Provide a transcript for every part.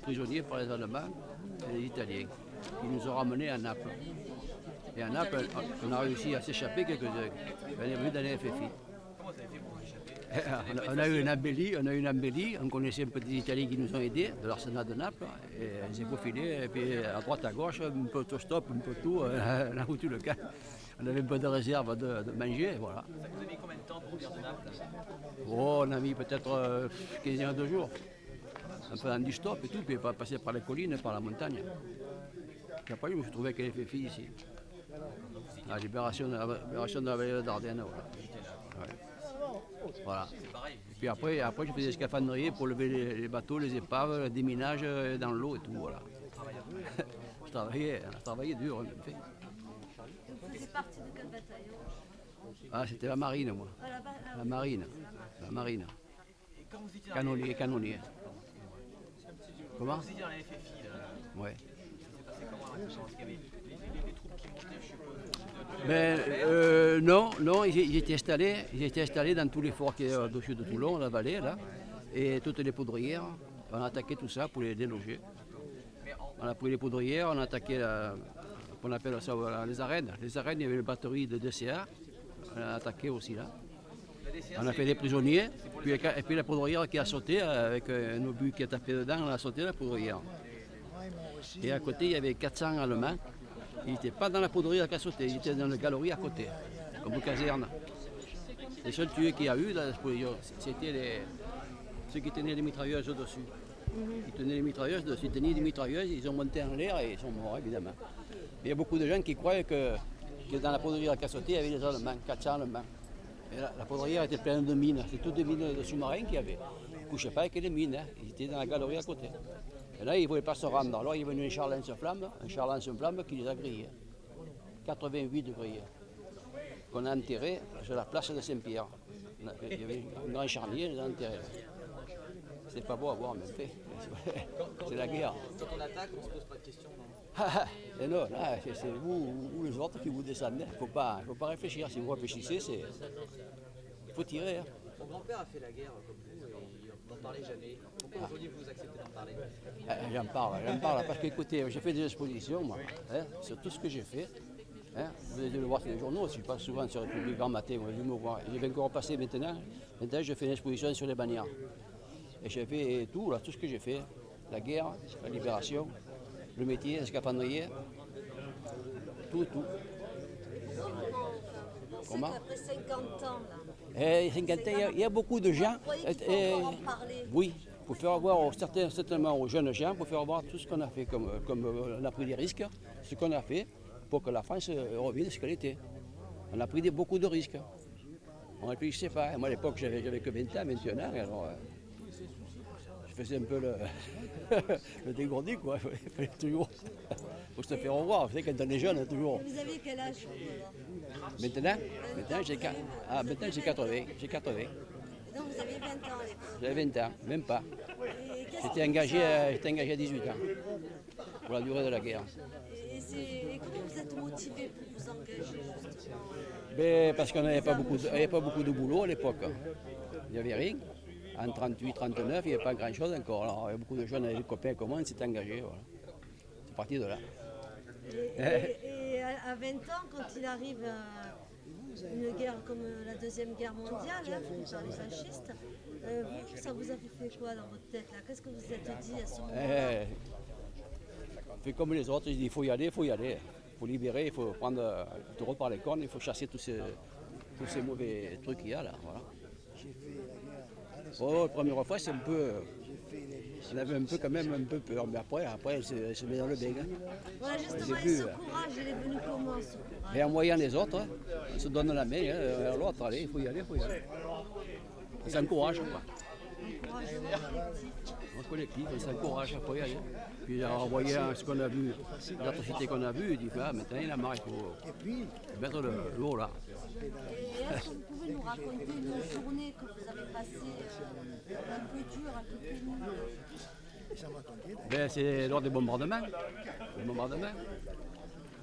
prisonniers par les Allemands et les Italiens, qui nous ont ramenés à Naples. Et à Naples, on a réussi à s'échapper quelques-uns. On est venu dans les FFI. Comment vous avez fait pour échapper? On a eu une embellie, on connaissait un peu des Italiens qui nous ont aidés, de l'arsenal de Naples, et on s'est faufilé, et puis à droite, à gauche, un peu autostop, un peu tout, on a foutu le camp. On avait un peu de réserve de manger, voilà. Ça vous a mis combien de temps pour revenir de Naples? Oh, on a mis peut-être 15 jours, un peu en du stop et tout, puis pas passer par les collines, par la montagne. Puis après, je me suis trouvé avec les FFI ici. La libération de la vallée de Dardenne, voilà. Ouais. Voilà. Et puis après, je faisais des scaphandriers pour lever les bateaux, les épaves, le déminage dans l'eau et tout, voilà. Je travaillais dur, en fait. Vous faisiez partie de quel bataillon? Ah, c'était la marine, moi. La marine. Et quand vous étiez dans les... Canonnier. Comment? Vous étiez dans les FFI, là. Ouais. C'est passé comment la différence? Il y avait les troupes qui montaient, je suppose. Mais non, ils étaient installés dans tous les forts qui est au-dessus de Toulon, la vallée, là, et toutes les poudrières. On a attaqué tout ça pour les déloger. On a pris les poudrières, on a attaqué, on appelle ça les arènes. Les arènes, il y avait une batterie de DCA, on a attaqué aussi là. On a fait des prisonniers, et puis la poudrière qui a sauté avec un obus qui a tapé dedans, on a sauté la poudrière. Et à côté, il y avait 400 Allemands. Ils n'étaient pas dans la poudrière qui a sauté, ils étaient dans la galerie à côté, comme une caserne. Les seuls tués qu'il y a eu dans l'explosion, c'était ceux qui tenaient les mitrailleuses au-dessus. Ils tenaient les mitrailleuses dessus, ils tenaient les mitrailleuses, ils ont monté en l'air et ils sont morts, évidemment. Mais il y a beaucoup de gens qui croyaient que dans la poudrière qui a sauté, il y avait les Allemands, 400 Allemands. Et la poudrière était pleine de mines, c'est toutes des mines de sous-marins qu'il y avait. Ils ne couchaient pas avec les mines, hein. Ils étaient dans la galerie à côté. Et là, ils ne voulaient pas se rendre. Alors, il est venu un char lance-flamme qui les a grillés. 88 degrés. Qu'on a enterré sur la place de Saint-Pierre. Il y avait un grand charnier, ils l'ont enterré. C'est pas beau à voir, mais fait. C'est la guerre. Quand on attaque, on ne se pose pas de questions, non? Et non, là, c'est vous ou les autres qui vous descendez. Il ne faut pas réfléchir. Si vous réfléchissez, il faut tirer. Hein. Mon grand-père a fait la guerre comme vous et il n'en parlait jamais. Pourquoi aujourd'hui vous acceptez d'en parler? J'en parle parce que écoutez, j'ai fait des expositions, moi, hein, sur tout ce que j'ai fait. Hein. Vous allez le voir sur les journaux, je passe souvent sur République Grand Matin, vous allez me voir. Je vais encore passer maintenant. Maintenant, je fais une exposition sur les bannières. Et j'ai fait tout, là, tout ce que j'ai fait. La guerre, la libération, le métier, le scaphandrier, tout. Comment? Après 50 ans, là. 50 ans, il y a beaucoup de gens. Vous croyez qu'il faut encore en parler? Oui, pour faire voir certainement aux jeunes gens, pour faire voir tout ce qu'on a fait, comme on a pris des risques, ce qu'on a fait pour que la France revienne ce qu'elle était. On a pris beaucoup de risques. On ne réfléchissait pas. Moi à l'époque j'avais que 20 ans, 21 ans, alors je faisais un peu le dégourdi, quoi. Il fallait toujours faut se faire revoir. Vous savez, quand on est jeune, toujours. Vous avez quel âge Maintenant j'ai 80. J'ai 80. Donc vous avez 20 ans à l'époque. J'avais 20 ans, même pas. Et qu'est-ce J'étais engagé à 18 ans, pour la durée de la guerre. et comment vous êtes motivé pour vous engager justement? Ben, parce qu'on n'avait pas beaucoup de boulot à l'époque. Il n'y avait rien. En 38, 39, il n'y avait pas grand-chose encore. Alors, il y a beaucoup de jeunes, des copains comme moi, on s'est engagés. Voilà. C'est parti de là. Et à 20 ans, quand il arrive une guerre comme la Deuxième Guerre mondiale, hein, par les fascistes, vous, ça vous a fait quoi dans votre tête là? Qu'est-ce que vous vous êtes dit à ce moment-là? Fait comme les autres, il faut y aller. Il faut libérer, il faut prendre le taureau par les cornes, il faut chasser tous ces mauvais trucs qu'il y a là. Voilà. Oh, la première fois, c'est un peu. On avait quand même un peu peur, mais après elle se met dans le bain. Hein. Voilà, justement, et ce courage, il est venu comment, ce courage? Et en voyant les autres, hein, on se donne la main à l'autre, allez, il faut y aller. On s'encourage, quoi. Encouragement collectif. En collectif, on s'encourage, il faut y aller. Puis en voyant ce qu'on a vu, l'atrocité qu'on a vue, il dit maintenant il a marre, il faut mettre l'eau là. Et est-ce que vous pouvez nous raconter une journée que vous avez passée un peu dure, un peu pénible? Ben, c'est lors des bombardements.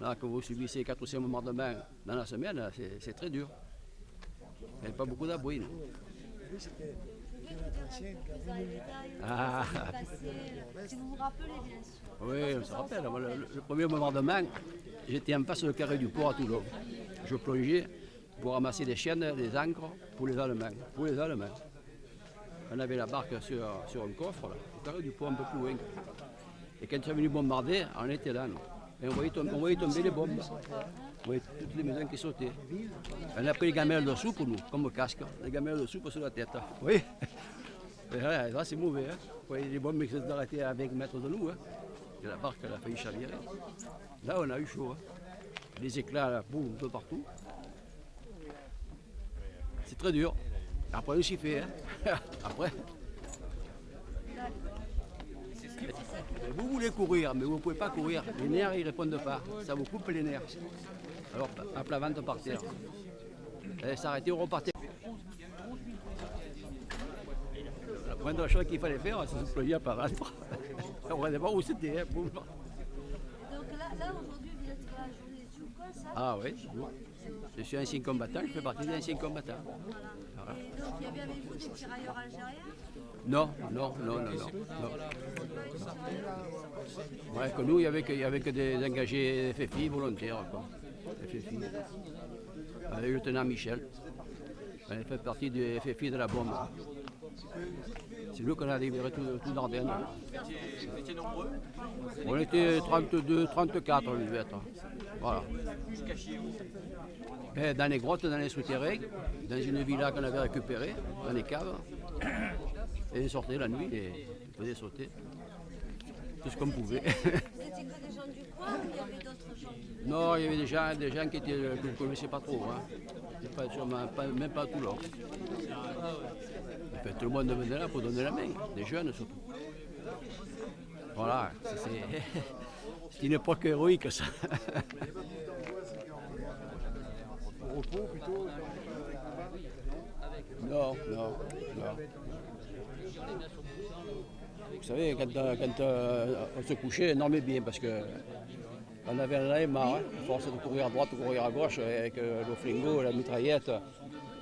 Là, quand vous subissez 4 ou 5 bombardements dans la semaine, c'est très dur. Il n'y a pas beaucoup d'abris. Vous pouvez nous dire dans les détails, Ah. ce qui s'est passé, si vous vous rappelez bien sûr. Oui, on se rappelle. Moi, le premier bombardement, j'étais en face du carré du port à Toulon. Je plongeais pour ramasser des chaînes, des ancres pour les Allemands. On avait la barque sur un coffre, là, au carré du port un peu plus loin. Et quand ils sont venus bombarder, on était là. Nous. Et on voyait tomber les bombes. On voyait toutes les maisons qui sautaient. On a pris les gamelles de soupe pour nous, comme casque. Les gamelles de soupe sur la tête. Oui. Et là, c'est mauvais. Hein. Vous voyez les bombes qui sont arrêtées à 20 mètres de nous. Hein. Et la barque elle a failli chavirer. Là, on a eu chaud. Hein. Les éclats, là, boum, un peu partout. C'est très dur. Après, on s'y fait. Hein. Après. Vous voulez courir, mais vous ne pouvez pas courir. Les nerfs, ils ne répondent pas. Ça vous coupe les nerfs. Alors, à plat ventre par terre. Et s'arrêter, on repartait. La première chose qu'il fallait faire, c'est se plonger à paratre. On ne savait pas où c'était. Hein. Donc là aujourd'hui, vous êtes à la journée du Tchouko, ça? Ah oui, je suis ancien combattant, je fais partie des anciens combattants. Voilà. Et donc il y avait avec vous des tirailleurs algériens? Non. Ouais, que nous, il y avait que des engagés FFI volontaires. Quoi. FFI. Avec le lieutenant Michel. On fait partie du FFI de la bombe. C'est nous qu'on a libéré tout l'Ardenne. Vous étiez nombreux? On était 32, 34, on devait être. Voilà. Vous cachiez où? Et dans les grottes, dans les souterrains, dans une villa qu'on avait récupérée, dans les caves. Et on sortait la nuit et on faisait sauter tout ce qu'on pouvait. Vous étiez que des gens du coin ou il y avait d'autres gens qui venaient? Non, il y avait des gens que je ne connaissais pas trop. Hein. Même pas tout l'or. Enfin, tout le monde venait là pour donner la main, des jeunes surtout. Voilà, c'est une époque héroïque ça. Au repos plutôt? Non. Vous savez, quand on se couchait, on dormait bien parce qu'on avait marre, hein, à force de courir à droite, de courir à gauche, avec le flingot, la mitraillette,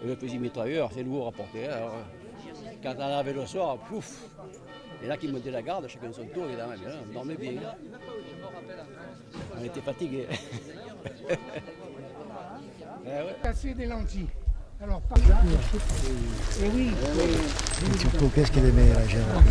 le fusil mitrailleur, c'est lourd à porter. Hein, alors, quand on avait le soir, pouf, et là qui montait la garde, chacun son tour, évidemment, on dormait bien. On était fatigués. Casser des lentilles. Alors, par là. Et oui. Qu'est-ce qu'il aimait, Gérard?